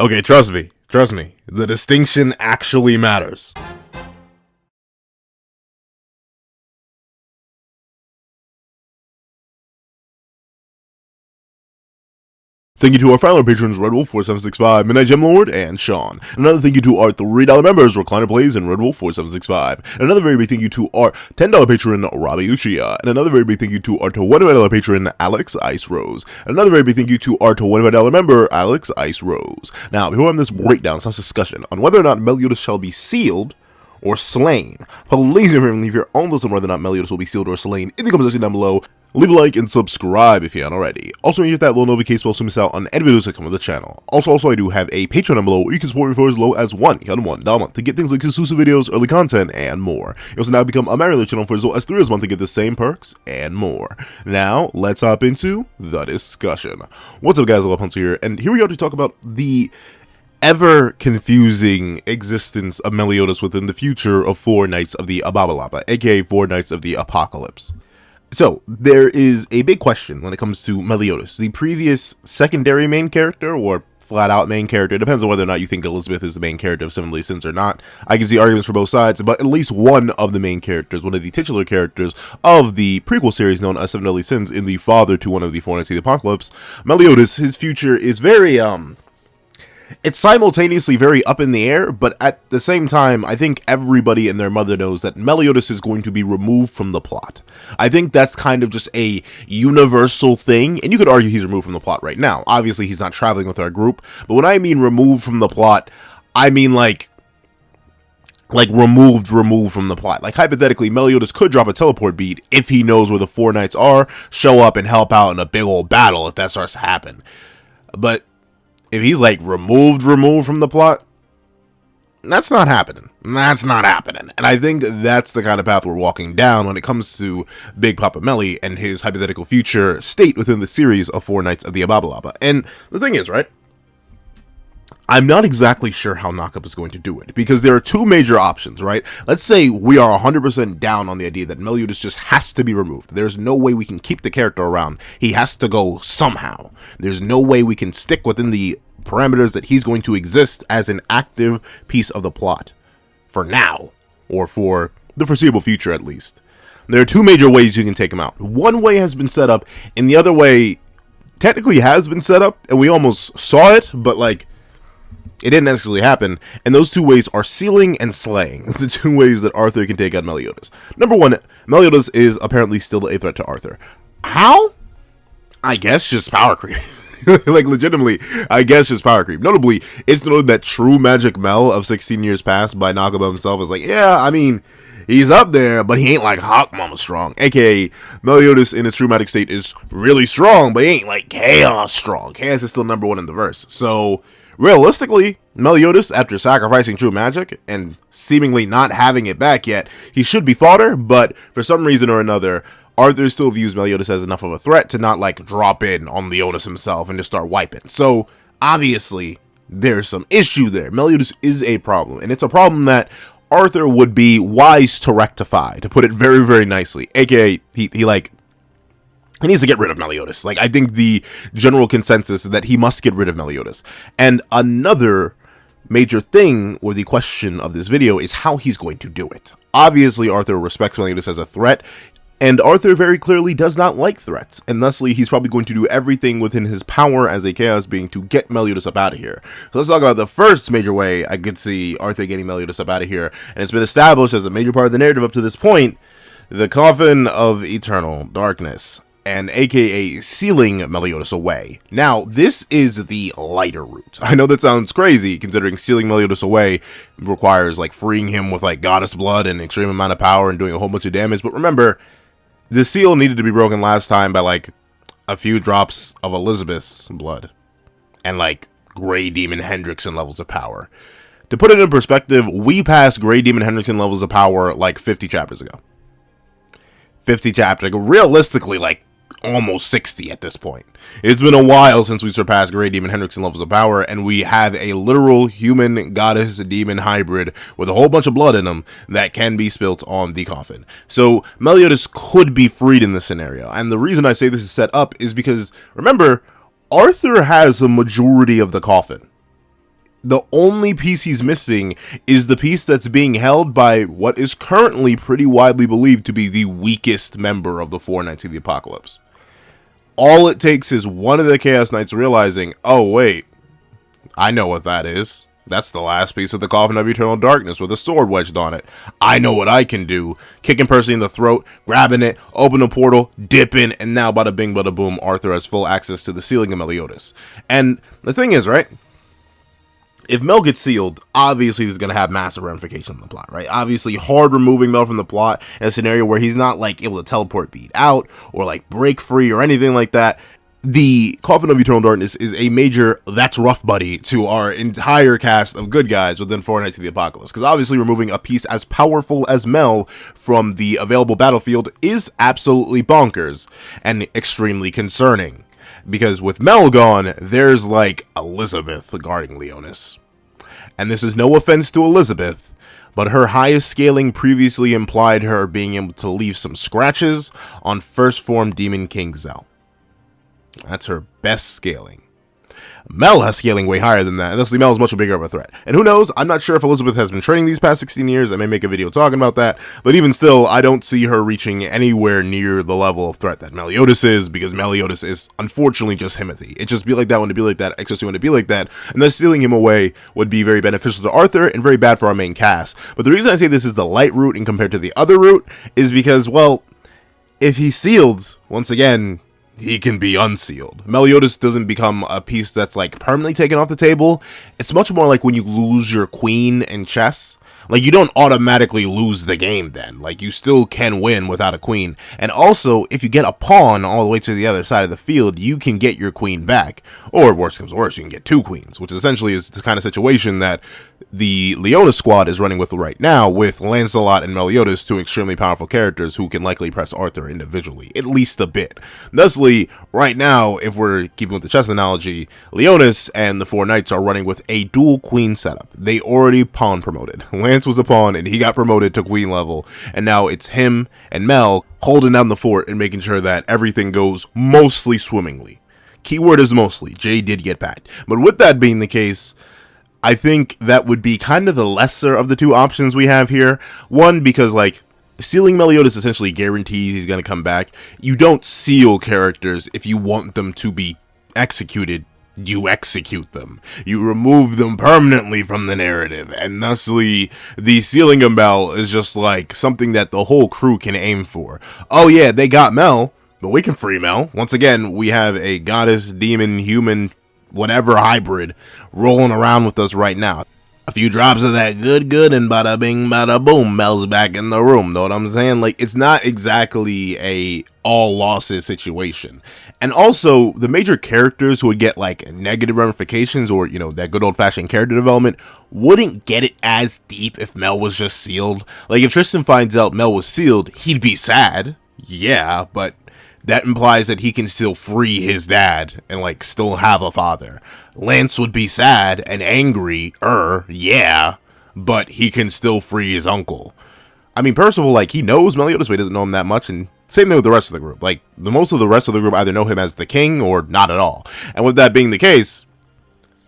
Okay, trust me, the distinction actually matters. Thank you to our final patrons, RedWolf4765, Midnight Gemlord, and Sean. Another thank you to our $3 members, Recliner Plays and RedWolf4765. Another very big thank you to our $10 patron, Robbie Uchiha. And another very big thank you to our $25 patron, Alex Ice Rose. Another very big thank you to our $25 member, Alex Ice Rose. Now, before I have this breakdown, / discussion on whether or not Meliodas shall be sealed or slain, please leave your own thoughts on whether or not Meliodas will be sealed or slain in the comment section down below. Leave a like and subscribe if you haven't already. Also, hit that little notification bell so you miss out on any videos that come with the channel. Also, I do have a Patreon down below where you can support me for as low as $1 a month to get things like exclusive videos, early content, and more. You also now become a member of the channel for as low as $3 a month to get the same perks and more. Now, let's hop into the discussion. What's up, guys? Hunter here, and here we are to talk about the ever-confusing existence of Meliodas within the future of 4 Knights of the Ababalaba, aka 4 Knights of the Apocalypse. So, there is a big question when it comes to Meliodas, the previous secondary main character, or flat-out main character. It depends on whether or not you think Elizabeth is the main character of Seven Deadly Sins or not. I can see arguments for both sides, but at least one of the main characters, one of the titular characters of the prequel series known as Seven Deadly Sins, in the father to one of the 4 Knights of the Apocalypse, Meliodas, his future is very, it's simultaneously very up in the air, but at the same time, I think everybody and their mother knows that Meliodas is going to be removed from the plot. I think that's kind of just a universal thing, and you could argue he's removed from the plot right now. Obviously, he's not traveling with our group, but when I mean removed from the plot, I mean like removed from the plot. Like, hypothetically, Meliodas could drop a teleport bead if he knows where the 4 Knights are, show up and help out in a big old battle if that starts to happen. But if he's like removed from the plot, that's not happening. And I think that's the kind of path we're walking down when it comes to Big Papa Melly and his hypothetical future state within the series of 4 Knights of the Ababalaba. And the thing is, right, I'm not exactly sure how Knockup is going to do it, because there are 2 major options, right? Let's say we are 100% down on the idea that Meliodas just has to be removed. There's no way we can keep the character around. He has to go somehow. There's no way we can stick within the parameters that he's going to exist as an active piece of the plot for now, or for the foreseeable future at least. There are 2 major ways you can take him out. One way has been set up, and the other way technically has been set up, and we almost saw it, but like, it didn't actually happen, and those 2 ways are sealing and slaying. The 2 ways that Arthur can take out Meliodas. Number 1, Meliodas is apparently still a threat to Arthur. How? I guess just power creep. Like, legitimately, I guess just power creep. Notably, it's noted that True Magic Mel of 16 Years Past by Nakaba himself is like, yeah, I mean, he's up there, but he ain't like Hawk Mama strong. AKA, Meliodas in his true magic state is really strong, but he ain't like Chaos strong. Chaos is still number 1 in the verse. So, realistically, Meliodas, after sacrificing true magic and seemingly not having it back yet, he should be fodder, but for some reason or another, Arthur still views Meliodas as enough of a threat to not like drop in on Leonis himself and just start wiping. So, obviously, there's some issue there. Meliodas is a problem, and it's a problem that Arthur would be wise to rectify, to put it very, very nicely. AKA, he needs to get rid of Meliodas. Like, I think the general consensus is that he must get rid of Meliodas. And another major thing, or the question of this video, is how he's going to do it. Obviously, Arthur respects Meliodas as a threat, and Arthur very clearly does not like threats, and thusly he's probably going to do everything within his power as a Chaos being to get Meliodas up out of here. So let's talk about the first major way I could see Arthur getting Meliodas up out of here, and it's been established as a major part of the narrative up to this point, the Coffin of Eternal Darkness, and aka sealing Meliodas away. Now, this is the lighter route. I know that sounds crazy, considering sealing Meliodas away requires like freeing him with like goddess blood and extreme amount of power and doing a whole bunch of damage, but remember, the seal needed to be broken last time by like a few drops of Elizabeth's blood and like Grey Demon Hendrickson levels of power. To put it in perspective, we passed Grey Demon Hendrickson levels of power like 50 chapters ago. 50 chapters ago, realistically like almost 60 at this point. It's been a while since we surpassed Grey Demon Hendrickson levels of power, and we have a literal human goddess demon hybrid with a whole bunch of blood in them that can be spilt on the coffin. So Meliodas could be freed in this scenario, and the reason I say this is set up is because, remember, Arthur has a majority of the coffin. The only piece he's missing is the piece that's being held by what is currently pretty widely believed to be the weakest member of the Four Knights of the Apocalypse. All it takes is one of the Chaos Knights realizing, oh wait, I know what that is. That's the last piece of the Coffin of Eternal Darkness with a sword wedged on it. I know what I can do. Kicking Percy in the throat, grabbing it, open a portal, dip in, and now bada bing bada boom, Arthur has full access to the ceiling of Meliodas. And the thing is, right? If Mel gets sealed, obviously this is going to have massive ramifications in the plot, right? Obviously, hard removing Mel from the plot in a scenario where he's not, like, able to teleport beat out or, like, break free or anything like that. The Coffin of Eternal Darkness is a major that's rough buddy to our entire cast of good guys within Four Knights of the Apocalypse. Because obviously removing a piece as powerful as Mel from the available battlefield is absolutely bonkers and extremely concerning. Because with Mel gone, there's like Elizabeth guarding Leonis. And this is no offense to Elizabeth, but her highest scaling previously implied her being able to leave some scratches on First Form Demon King Zell. That's her best scaling. Mel has scaling way higher than that, and thusly Mel is much bigger of a threat. And who knows, I'm not sure if Elizabeth has been training these past 16 years, I may make a video talking about that, but even still, I don't see her reaching anywhere near the level of threat that Meliodas is, because Meliodas is unfortunately just Himothy. It just be like that when it be like that, especially when it be like that, and thus sealing him away would be very beneficial to Arthur and very bad for our main cast. But the reason I say this is the light route and compared to the other route is because, well, if he's sealed, once again, he can be unsealed. Meliodas doesn't become a piece that's like permanently taken off the table. It's much more like when you lose your queen in chess. Like, you don't automatically lose the game then. Like, you still can win without a queen. And also, if you get a pawn all the way to the other side of the field, you can get your queen back. Or, worse comes to worse, you can get two queens, which essentially is the kind of situation that the Leonis squad is running with right now, with Lancelot and Meliodas, two extremely powerful characters who can likely press Arthur individually, at least a bit. Thusly, right now, if we're keeping with the chess analogy, Leonis and the Four Knights are running with a dual queen setup. They already pawn promoted. Lance was a pawn, and he got promoted to queen level, and now it's him and Mel holding down the fort and making sure that everything goes mostly swimmingly. Keyword is mostly. Jay did get back. But with that being the case, I think that would be kind of the lesser of the two options we have here. One, because, like, sealing Meliodas essentially guarantees he's going to come back. You don't seal characters if you want them to be executed. You execute them. You remove them permanently from the narrative. And thusly, the sealing of Mel is just like something that the whole crew can aim for. Oh yeah, they got Mel, but we can free Mel. Once again, we have a goddess, demon, human, whatever hybrid rolling around with us right now. A few drops of that good, and bada bing, bada boom, Mel's back in the room. Know what I'm saying? Like, it's not exactly a all losses situation. And also, the major characters who would get, like, negative ramifications or, you know, that good old-fashioned character development wouldn't get it as deep if Mel was just sealed. Like, if Tristan finds out Mel was sealed, he'd be sad. Yeah, but that implies that he can still free his dad and, like, still have a father. Lance would be sad and angry, yeah, but he can still free his uncle. I mean, Percival, like, he knows Meliodas, but he doesn't know him that much, and same thing with the rest of the group. Like, most of the rest of the group either know him as the king or not at all. And with that being the case,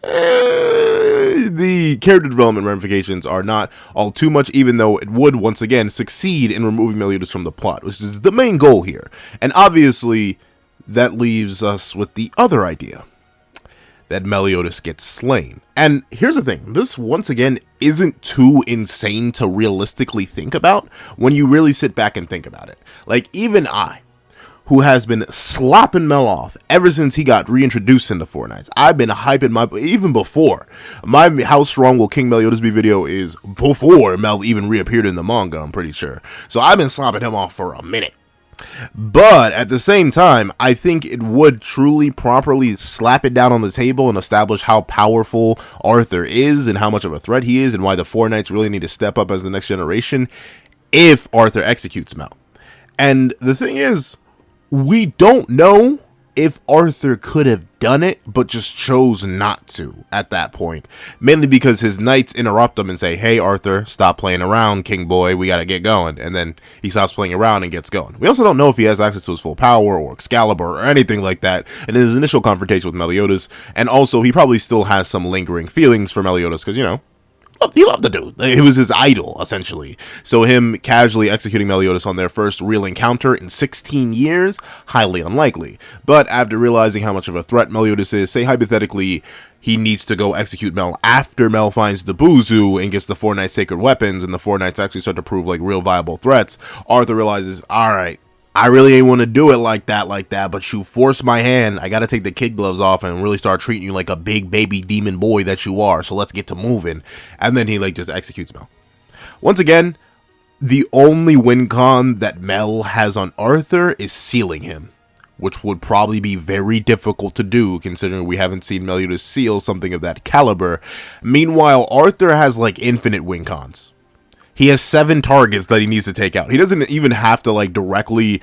the character development ramifications are not all too much, even though it would, once again, succeed in removing Meliodas from the plot, which is the main goal here. And obviously, that leaves us with the other idea, that Meliodas gets slain. And here's the thing, this, once again, isn't too insane to realistically think about when you really sit back and think about it. Like, even I, who has been slopping Mel off ever since he got reintroduced into Four Knights. I've been hyping even before. My How Strong Will King Meliodas Be video is before Mel even reappeared in the manga, I'm pretty sure. So I've been slopping him off for a minute. But at the same time, I think it would truly properly slap it down on the table and establish how powerful Arthur is and how much of a threat he is and why the Four Knights really need to step up as the next generation if Arthur executes Mel. And the thing is, we don't know if Arthur could have done it, but just chose not to at that point. Mainly because his knights interrupt him and say, hey, Arthur, stop playing around, king boy, we gotta get going. And then he stops playing around and gets going. We also don't know if he has access to his full power or Excalibur or anything like that in his initial confrontation with Meliodas. And also, he probably still has some lingering feelings for Meliodas because, you know, he loved the dude. It was his idol, essentially. So him casually executing Meliodas on their first real encounter in 16 years, highly unlikely. But after realizing how much of a threat Meliodas is, say hypothetically, he needs to go execute Mel after Mel finds the Buzu and gets the 4 Knights sacred weapons, and the 4 Knights actually start to prove like real viable threats, Arthur realizes, alright, I really ain't want to do it like that, but you force my hand. I got to take the kid gloves off and really start treating you like a big baby demon boy that you are. So let's get to moving. And then he like just executes Mel. Once again, the only win con that Mel has on Arthur is sealing him, which would probably be very difficult to do considering we haven't seen Meliodas seal something of that caliber. Meanwhile, Arthur has like infinite win cons. He has 7 targets that he needs to take out. He doesn't even have to like directly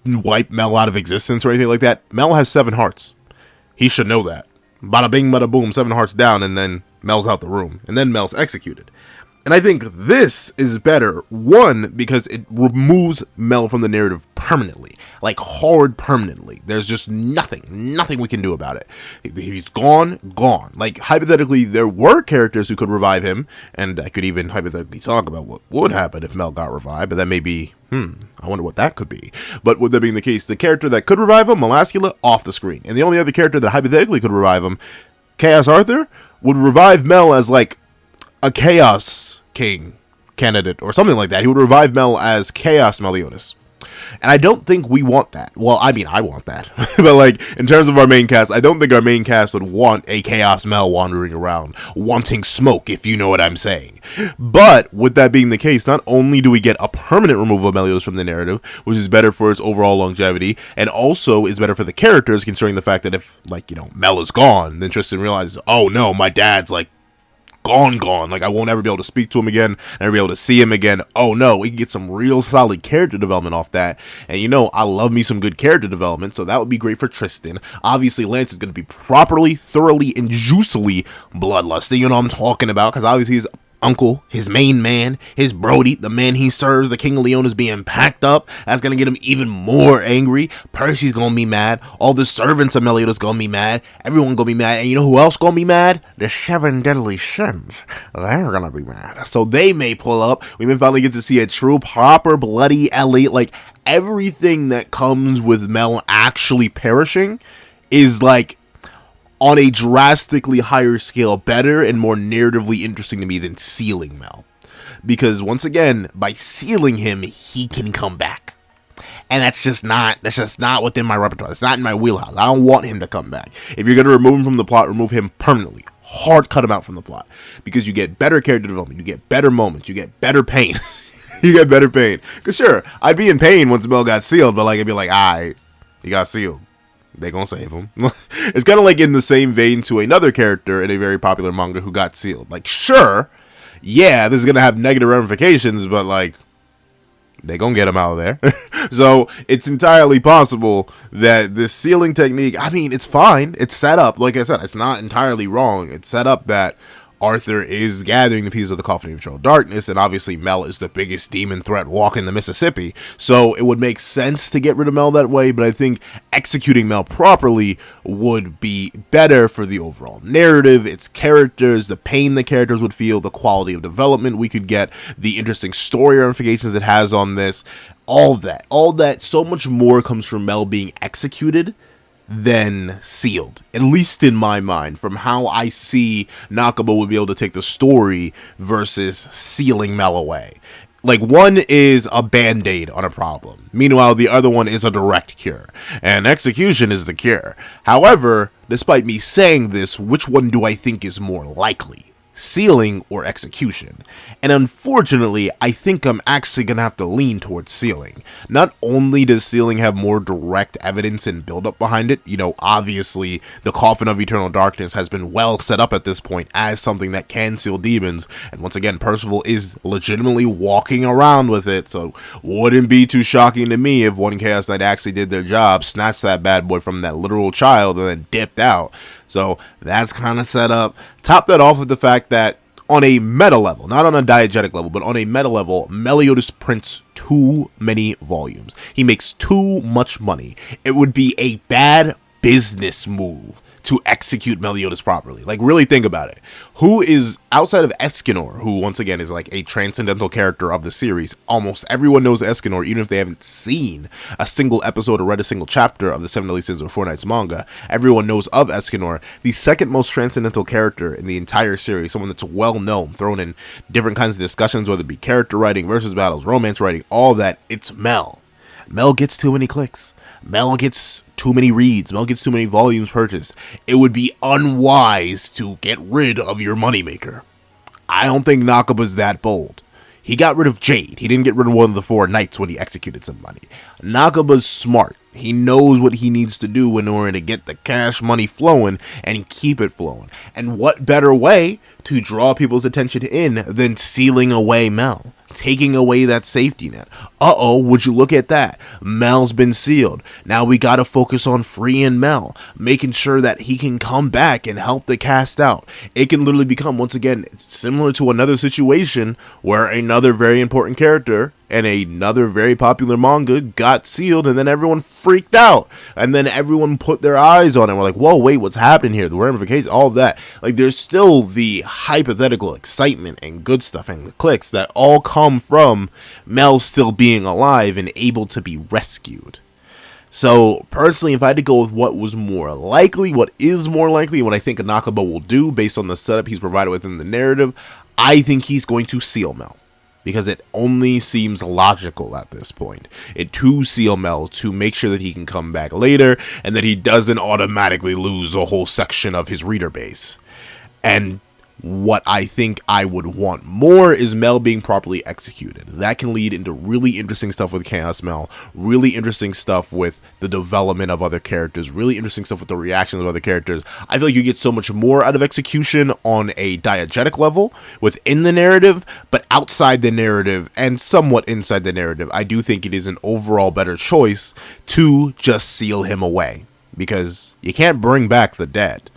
wipe Mel out of existence or anything like that. Mel has 7 hearts. He should know that. Bada bing, bada boom, 7 hearts down, and then Mel's out the room. And then Mel's executed. And I think this is better, one, because it removes Mel from the narrative permanently, like hard permanently. There's just nothing we can do about it. He's gone. Like, hypothetically, there were characters who could revive him, and I could even hypothetically talk about what would happen if Mel got revived, but that may be, I wonder what that could be. But with that being the case, the character that could revive him, Melascula, off the screen. And the only other character that hypothetically could revive him, Chaos Arthur, would revive Mel as, like, a Chaos King candidate or something like that. He would revive Mel as Chaos Meliodas. And I don't think we want that. Well, I mean, I want that. But like, in terms of our main cast, I don't think our main cast would want a Chaos Mel wandering around, wanting smoke, if you know what I'm saying. But with that being the case, not only do we get a permanent removal of Meliodas from the narrative, which is better for its overall longevity, and also is better for the characters, considering the fact that if, like, you know, Mel is gone, then Tristan realizes, oh no, my dad's like, gone. Like, I won't ever be able to speak to him again, never be able to see him again. Oh no, we can get some real solid character development off that. And you know, I love me some good character development, so that would be great for Tristan. Obviously, Lance is going to be properly, thoroughly, and juicily bloodlusting, you know what I'm talking about, because obviously he's uncle, his main man, his Brody, the man he serves, the King of Leon, is being packed up. That's gonna get him even more angry. Percy's gonna be mad. All the servants of Meliodas gonna be mad. Everyone gonna be mad. And you know who else gonna be mad? The 7 deadly sins. They're gonna be mad. So they may pull up. We may finally get to see a true, proper, bloody elite. Like, everything that comes with Mel actually perishing is like on a drastically higher scale, better and more narratively interesting to me than sealing Mel. Because once again, by sealing him, he can come back. And that's just not within my repertoire. It's not in my wheelhouse. I don't want him to come back. If you're going to remove him from the plot, remove him permanently. Hard cut him out from the plot. Because you get better character development, you get better moments, you get better pain. You get better pain. Because sure, I'd be in pain once Mel got sealed, but like, I'd be like, alright, he got sealed. They gonna save him. It's kind of like in the same vein to another character in a very popular manga who got sealed. Like, sure, yeah, this is gonna have negative ramifications, but like, they gonna get him out of there. So it's entirely possible that this sealing technique, I mean, it's fine. It's set up, like I said, it's not entirely wrong. It's set up that Arthur is gathering the pieces of the Coffin of Eternal Darkness, and obviously Mel is the biggest demon threat walking the Mississippi, so it would make sense to get rid of Mel that way, but I think executing Mel properly would be better for the overall narrative, its characters, the pain the characters would feel, the quality of development we could get, the interesting story ramifications it has on this, all that, so much more comes from Mel being executed than sealed, at least in my mind, from how I see Nakaba would be able to take the story versus sealing Mel away. Like, one is a band-aid on a problem. Meanwhile, the other one is a direct cure. And execution is the cure. However, despite me saying this, which one do I think is more likely? sealing or execution. And unfortunately, I think I'm actually going to have to lean towards sealing. Not only does sealing have more direct evidence and buildup behind it, obviously the Coffin of Eternal Darkness has been well set up at this point as something that can seal demons. And once again, Percival is legitimately walking around with it, so wouldn't be too shocking to me if one Chaos Knight actually did their job, snatched that bad boy from that literal child, and then dipped out. So that's kind of set up. Top that off with the fact that on a meta level, not on a diegetic level, but on a meta level, Meliodas prints too many volumes. He makes too much money. It would be a bad business move to execute Meliodas properly. Like, really think about it. Who is, outside of Escanor, who once again is like a transcendental character of the series, almost everyone knows Escanor, even if they haven't seen a single episode or read a single chapter of the Seven Deadly Sins or Four Knights manga. Everyone knows of Escanor, the second most transcendental character in the entire series, someone that's well known, thrown in different kinds of discussions, whether it be character writing, versus battles, romance writing, all that. It's Mel. Mel gets too many clicks. Mel gets too many reads. Mel gets too many volumes purchased. It would be unwise to get rid of your moneymaker. I don't think Nakaba's that bold. He got rid of Jade. He didn't get rid of one of the four knights when he executed somebody. Nakaba's smart. He knows what he needs to do in order to get the cash money flowing and keep it flowing. And what better way to draw people's attention in than sealing away Mel? Taking away that safety net. Would you look at that? Mel's been sealed. Now we gotta focus on freeing Mel, making sure that he can come back and help the cast out. It can literally become, once again, similar to another situation where another very important character and another very popular manga got sealed, and then everyone freaked out, and then everyone put their eyes on it. We're like, whoa, wait, what's happening here? The ramifications, all of that. Like, there's still the hypothetical excitement and good stuff and the clicks that all come from Mel still being alive and able to be rescued. So, personally, if I had to go with what is more likely, what I think Nakaba will do based on the setup he's provided within the narrative, I think he's going to seal Mel. Because it only seems logical at this point. To seal Mel, to make sure that he can come back later, and that he doesn't automatically lose a whole section of his reader base. And what I think I would want more is Mel being properly executed. That can lead into really interesting stuff with Chaos Mel, really interesting stuff with the development of other characters, really interesting stuff with the reactions of other characters. I feel like you get so much more out of execution on a diegetic level within the narrative, but outside the narrative and somewhat inside the narrative, I do think it is an overall better choice to just seal him away, because you can't bring back the dead.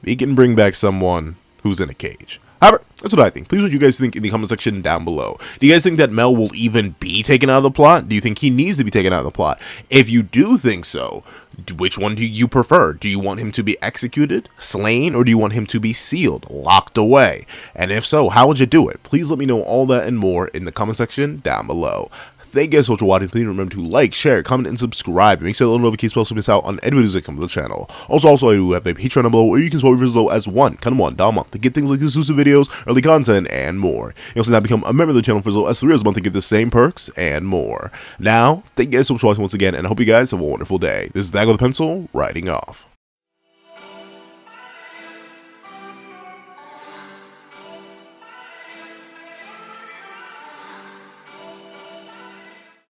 You can bring back someone who's in a cage. However, that's what I think. Please, what you guys think in the comment section down below. Do you guys think that Mel will even be taken out of the plot? Do you think he needs to be taken out of the plot? If you do think so, which one do you prefer? Do you want him to be executed, slain, or do you want him to be sealed, locked away? And if so, how would you do it? Please let me know all that and more in the comment section down below. Thank you guys so much for watching. Please remember to like, share, comment, and subscribe. Make sure the little notification bell so you miss out on any videos that come to the channel. Also, I do have a Patreon down below where you can support me as low as $1 a month to get things like exclusive videos, early content, and more. You also now become a member of the channel for as low as $3 a month to get the same perks and more. Now, thank you guys so much for watching once again, and I hope you guys have a wonderful day. This is Dago the Pencil, writing off.